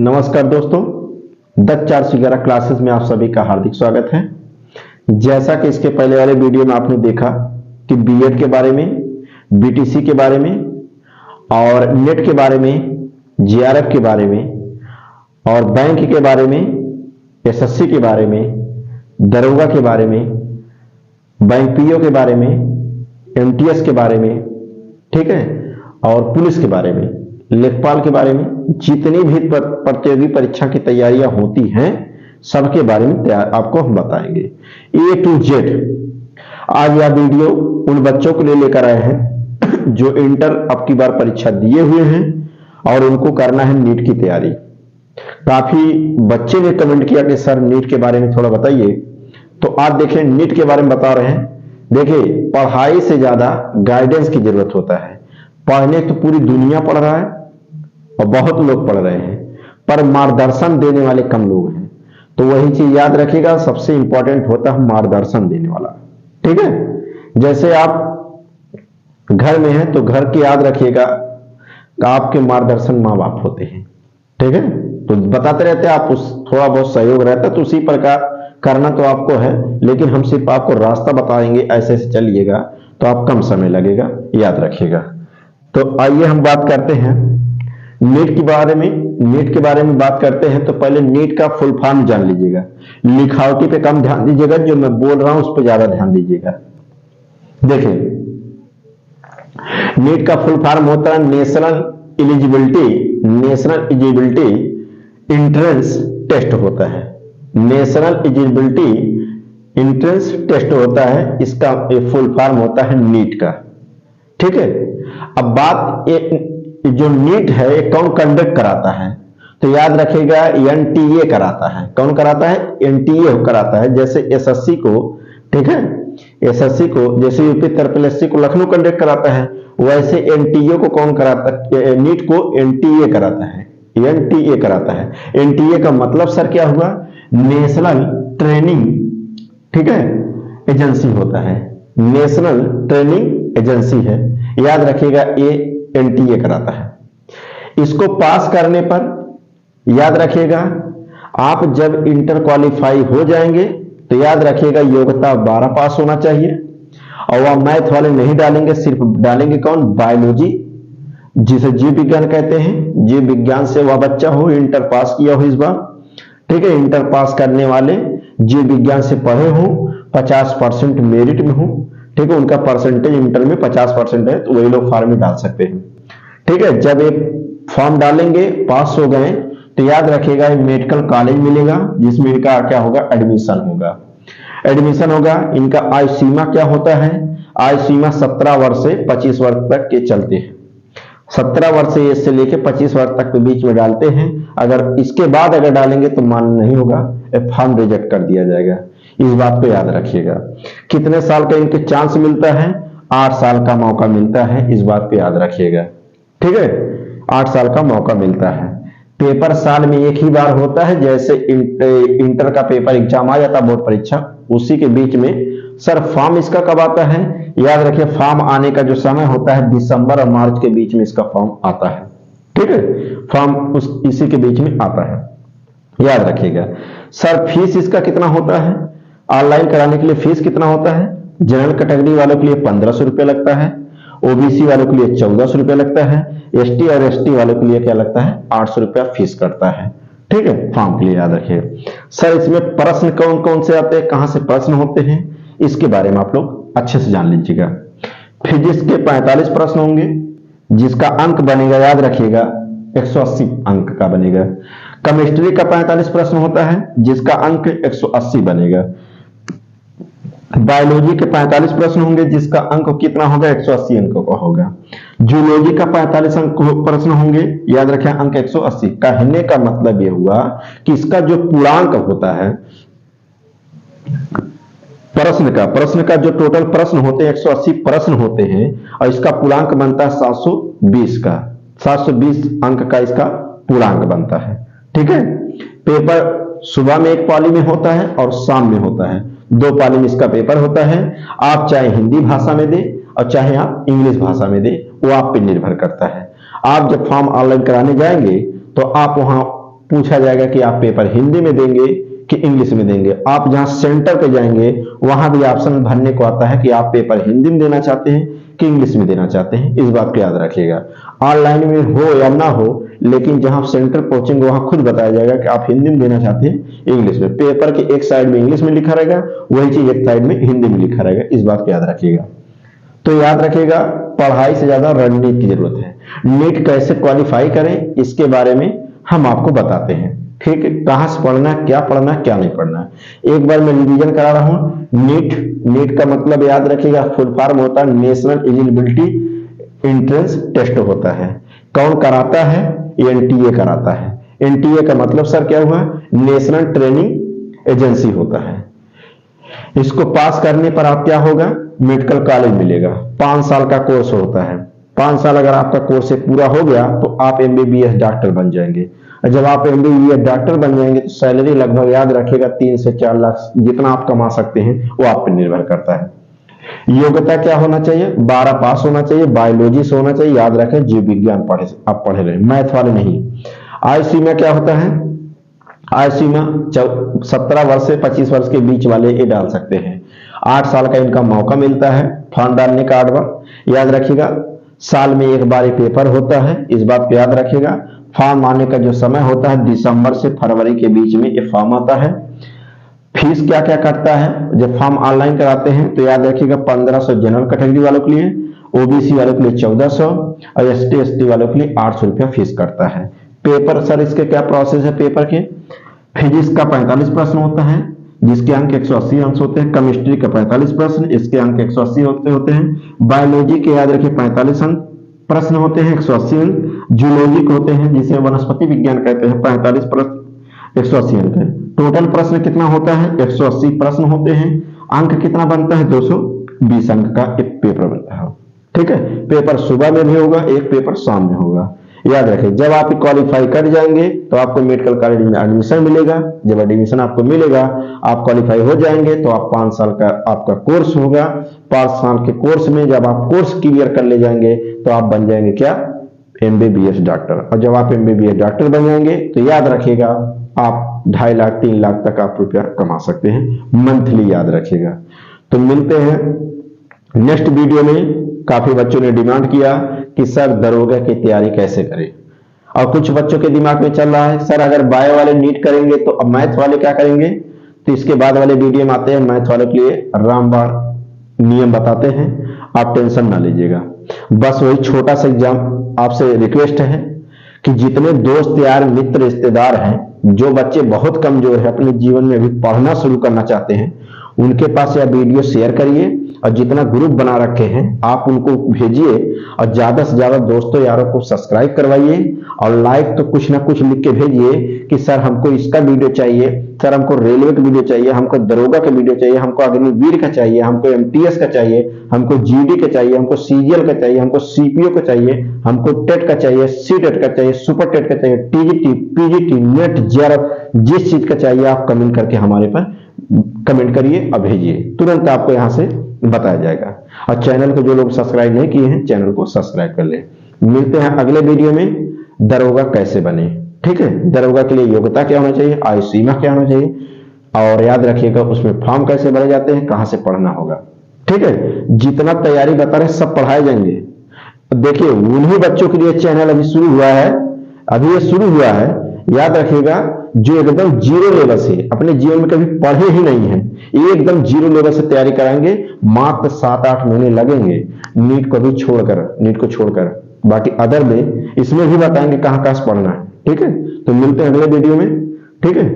नमस्कार दोस्तों, 10-4-11 क्लासेस में आप सभी का हार्दिक स्वागत है। जैसा कि इसके पहले वाले वीडियो में आपने देखा कि बीएड के बारे में, बीटीसी के बारे में और नेट के बारे में, जीआरएफ के बारे में और बैंक के बारे में, एसएससी के बारे में, दरोगा के बारे में, बैंक पीओ के बारे में, एमटीएस के बारे में, ठीक है, और पुलिस के बारे में, लेखपाल के बारे में, जितनी भी प्रतियोगी परीक्षा की तैयारियां होती हैं सबके बारे में आपको हम बताएंगे ए टू जेड। आज यह वीडियो उन बच्चों को लेकर आए हैं जो इंटर अब की बार परीक्षा दिए हुए हैं और उनको करना है नीट की तैयारी। काफी बच्चे ने कमेंट किया कि सर नीट के बारे में थोड़ा बताइए, तो आज देखें नीट के बारे में बता रहे हैं। देखिए, पढ़ाई से ज्यादा गाइडेंस की जरूरत होता है। पढ़ने तो पूरी दुनिया पढ़ रहा है और बहुत लोग पढ़ रहे हैं, पर मार्गदर्शन देने वाले कम लोग हैं। तो वही चीज याद रखिएगा, सबसे इंपॉर्टेंट होता है मार्गदर्शन देने वाला। ठीक है, जैसे आप घर में हैं तो घर की याद रखिएगा, आपके मार्गदर्शन माँ बाप होते हैं। ठीक है, तो बताते रहते हैं, आप उस थोड़ा बहुत सहयोग रहता है तो उसी प्रकार करना तो आपको है, लेकिन हम सिर्फ आपको रास्ता बताएंगे, ऐसे ऐसे चलिएगा तो आप कम समय लगेगा, याद रखिएगा। तो आइए हम बात करते हैं नीट के बारे में। नीट के बारे में बात करते हैं तो पहले नीट का फुल फॉर्म जान लीजिएगा। लिखावटी पे कम ध्यान दीजिएगा, जो मैं बोल रहा हूं उस पर ज्यादा ध्यान दीजिएगा। देखिए, नीट का फुल फॉर्म होता है नेशनल एलिजिबिलिटी एंट्रेंस टेस्ट होता है। नेशनल एलिजिबिलिटी एंट्रेंस टेस्ट होता है, इसका फुल फॉर्म होता है नीट का। ठीक है, अब बात जो नीट है ये कौन कंडक्ट कराता है, तो याद रखिएगा एनटीए कराता है। कौन कराता है? एनटीए कराता है। जैसे एसएससी को, ठीक है, एसएससी को जैसे यूपी तरपीएससी को लखनऊ कंडक्ट कराता है, वैसे एनटीए को कौन कराता है? नीट को एनटीए कराता है। एनटीए कराता है। एनटीए का मतलब सर क्या हुआ? नेशनल ट्रेनिंग, ठीक है, एजेंसी होता है। नेशनल ट्रेनिंग एजेंसी है, याद रखिएगा, ये एनटीए कराता है। इसको पास करने पर याद रखिएगा, आप जब इंटर क्वालिफाई हो जाएंगे तो याद रखिएगा योग्यता 12 पास होना चाहिए। और वह मैथ वाले नहीं डालेंगे, सिर्फ डालेंगे कौन? बायोलॉजी, जिसे जीव विज्ञान कहते हैं। जीव विज्ञान से वह बच्चा हो, इंटर पास किया हो इस बार। ठीक है, इंटर पास करने वाले जीव विज्ञान से पढ़े हो, 50% मेरिट में हो, ठीक है, उनका परसेंटेज इंटर में 50% है, तो वही लोग फॉर्म में डाल सकते हैं। ठीक है, जब एक फॉर्म डालेंगे, पास हो गए, तो याद रखिएगा मेडिकल कॉलेज मिलेगा, जिसमें इनका क्या होगा? एडमिशन होगा। एडमिशन होगा। इनका आयु सीमा क्या होता है? आयु सीमा 17 वर्ष से 25 वर्ष तक के चलते हैं। 17 वर्ष से लेकर 25 वर्ष तक के बीच में डालते हैं। अगर इसके बाद अगर डालेंगे तो मान्य नहीं होगा, फॉर्म रिजेक्ट कर दिया जाएगा। इस बात को याद रखिएगा। कितने साल का इनके चांस मिलता है? 8 साल का मौका मिलता है, इस बात को याद रखिएगा। ठीक है, 8 साल का मौका मिलता है। पेपर साल में एक ही बार होता है, जैसे इंटर का पेपर एग्जाम आ जाता, बोर्ड परीक्षा, उसी के बीच में। सर फॉर्म इसका कब आता है? याद रखिए, फॉर्म आने का जो समय होता है दिसंबर और मार्च के बीच में इसका फॉर्म आता है। ठीक है, फॉर्म इसी के बीच में आता है, याद रखिएगा। सर फीस इसका कितना होता है? ऑनलाइन कराने के लिए फीस कितना होता है? जनरल कैटेगरी वालों के लिए 1500 रुपये लगता है, ओबीसी वालों के लिए 1400 रुपये लगता है, एसटी और एसटी वालों के लिए क्या लगता है? 800 रुपया फीस करता है। ठीक है, फॉर्म के लिए याद रखिए। सर इसमें प्रश्न कौन कौन से आते हैं, कहां से प्रश्न होते हैं, इसके बारे में आप लोग अच्छे से जान लीजिएगा। फिजिक्स के 45 प्रश्न होंगे, जिसका अंक बनेगा, याद रखिएगा, 180 अंक का बनेगा। केमिस्ट्री का 45 प्रश्न होता है, जिसका अंक 180 बनेगा। बायोलॉजी के 45 प्रश्न होंगे, जिसका अंक कितना होगा? 180 अंकों का होगा। जूलॉजी का 45 अंक प्रश्न होंगे, याद रखें, अंक 180। कहने का मतलब यह हुआ कि इसका जो पूर्णांक होता है प्रश्न का जो टोटल प्रश्न होते हैं, 180 प्रश्न होते हैं, और इसका पूर्णांक बनता है 720 का। 720 अंक का इसका पूर्णांक बनता है। ठीक है, पेपर सुबह में एक पाली में होता है और शाम में होता है, 2 पाली में इसका पेपर होता है। आप चाहे हिंदी भाषा में दे और चाहे आप इंग्लिश भाषा में दे, वो आप पे निर्भर करता है। आप जब फॉर्म ऑनलाइन कराने जाएंगे तो आप वहां पूछा जाएगा कि आप पेपर हिंदी में देंगे कि इंग्लिश में देंगे। आप जहां सेंटर पे जाएंगे वहां भी ऑप्शन भरने को आता है कि आप पेपर हिंदी में देना चाहते हैं कि इंग्लिश में देना चाहते हैं। इस बात को याद रखिएगा। ऑनलाइन में हो या ना हो, लेकिन जहां आप सेंटर पहुंचेंगे वहां खुद बताया जाएगा कि आप हिंदी में देना चाहते हैं इंग्लिश में। पेपर के एक साइड में इंग्लिश में लिखा रहेगा, वही चीज एक साइड में हिंदी में लिखा रहेगा। इस बात को याद रखिएगा। तो याद रखिएगा, पढ़ाई से ज्यादा रणनीति की जरूरत है। नीट कैसे क्वालिफाई करें इसके बारे में हम आपको बताते हैं। ठीक है, कहां से पढ़ना है, क्या नहीं पढ़ना है। एक बार मैं रिवीजन करा रहा हूं। नीट का मतलब याद रखिएगा, फुल फॉर्म होता है नेशनल एलिजिबिलिटी एंट्रेंस टेस्ट होता है। कौन कराता है? एनटीए कराता है। एनटीए का मतलब सर क्या हुआ? नेशनल ट्रेनिंग एजेंसी होता है। इसको पास करने पर आप क्या होगा? मेडिकल कॉलेज मिलेगा। 5 साल का कोर्स होता है। 5 साल अगर आपका कोर्स पूरा हो गया तो आप एमबीबीएस डॉक्टर बन जाएंगे। जब आप एमबीबीएस डॉक्टर बन जाएंगे तो सैलरी लगभग याद रखिएगा 3 से 4 लाख, जितना आप कमा सकते हैं वो आप पर निर्भर करता है। योग्यता क्या होना चाहिए? 12 पास होना चाहिए, बायोलॉजी से होना चाहिए। याद रखें, जीव विज्ञान आप पढ़े रहे, मैथ वाले नहीं। आयु सीमा क्या होता है? आयु सीमा 17 वर्ष से 25 वर्ष के बीच वाले ये डाल सकते हैं। 8 साल का इनका मौका मिलता है फॉर्म डालने का 8 बार। याद रखिएगा, साल में एक बार ये पेपर होता है, इस बात को याद रखिएगा। फॉर्म आने का जो समय होता है दिसंबर से फरवरी के बीच में ये फॉर्म आता है। फीस क्या क्या कटता है जब फॉर्म ऑनलाइन कराते हैं? तो याद रखिएगा 1500 जनरल कैटेगरी वालों के लिए, ओबीसी वालों के लिए 1400 और एसटी एसटी वालों के लिए 800 रुपया फीस कटता है। पेपर सर इसके क्या प्रोसेस है? पेपर के फिजिक्स का 45 प्रश्न होता है जिसके अंक 180 अंक होते हैं। केमिस्ट्री का 45 प्रश्न, इसके अंक 180 होते हैं। बायोलॉजी के याद रखिए 45 अंक प्रश्न होते हैं, 180 अंक। जूलॉजी के होते हैं जिसे वनस्पति विज्ञान कहते हैं, 45 प्रश्न, 180 अंक है। टोटल प्रश्न कितना होता है? 180 प्रश्न होते हैं। अंक कितना बनता है? 220 अंक का एक पेपर बनता है। ठीक है, पेपर सुबह में भी होगा, एक पेपर शाम में होगा। याद रखें, जब आप क्वालिफाई कर जाएंगे तो आपको मेडिकल कॉलेज में एडमिशन मिलेगा। जब एडमिशन आपको मिलेगा, आप क्वालिफाई हो जाएंगे तो आप 5 साल का आपका कोर्स होगा। 5 साल के कोर्स में जब आप कोर्स क्लियर कर ले जाएंगे तो आप बन जाएंगे क्या? MBBS doctor. और जब आप एमबीबीएस डॉक्टर बन जाएंगे तो याद रखिएगा आप 2.5 लाख 3 लाख तक आप रुपया कमा सकते हैं मंथली। याद रखिएगा। तो मिलते हैं नेक्स्ट वीडियो में। काफी बच्चों ने डिमांड किया कि सर दरोगा की तैयारी कैसे करें, और कुछ बच्चों के दिमाग में चल रहा है सर अगर बायो वाले नीट करेंगे तो अब मैथ वाले क्या करेंगे? तो इसके बाद वाले वीडियो में आते हैं, मैथ वालों के लिए रामबाण नियम बताते हैं। आप टेंशन ना लीजिएगा। बस वही छोटा सा एग्जाम आपसे रिक्वेस्ट है कि जितने दोस्त यार मित्र रिश्तेदार हैं, जो बच्चे बहुत कमजोर है अपने जीवन में अभी पढ़ना शुरू करना चाहते हैं, उनके पास यह वीडियो शेयर करिए। और जितना ग्रुप बना रखे हैं आप उनको भेजिए, और ज्यादा से ज्यादा दोस्तों यारों को सब्सक्राइब करवाइए, और लाइक तो कुछ ना कुछ लिख के भेजिए कि सर हमको इसका वीडियो चाहिए, सर हमको रेलवे का वीडियो चाहिए, हमको दरोगा का वीडियो चाहिए, हमको अग्निवीर का चाहिए, हमको एमटीएस का चाहिए, हमको जीडी का चाहिए, हमको सीजीएल का चाहिए, हमको सीपीओ का चाहिए, हमको टेट का चाहिए, सी टेट का चाहिए, सुपर टेट का चाहिए, टीजीटी, पीजीटी, नेट, जेआरएफ, जिस चीज का चाहिए आप कमेंट करके हमारे पर कमेंट करिए और भेजिए, तुरंत आपको यहां से बताया जाएगा। और चैनल को जो लोग सब्सक्राइब नहीं किए हैं चैनल को सब्सक्राइब कर ले। मिलते हैं अगले वीडियो में, दरोगा कैसे बने। ठीक है, दरोगा के लिए योग्यता क्या होना चाहिए, आयु सीमा क्या होना चाहिए, और याद रखिएगा उसमें फॉर्म कैसे भरे जाते हैं, कहां से पढ़ना होगा। ठीक है, जितना तैयारी बता रहे सब पढ़ाए जाएंगे। देखिए उन्हीं बच्चों के लिए चैनल अभी शुरू हुआ है, अभी ये शुरू हुआ है। याद रखिएगा जो एकदम जीरो लेवल से अपने जीवन में कभी पढ़े ही नहीं है, ये एकदम जीरो लेवल से तैयारी कराएंगे। मात्र 7-8 महीने लगेंगे नीट को छोड़कर। बाकी अदर में इसमें भी बताएंगे कहां कहां से पढ़ना है। ठीक है, तो मिलते हैं अगले वीडियो में। ठीक है।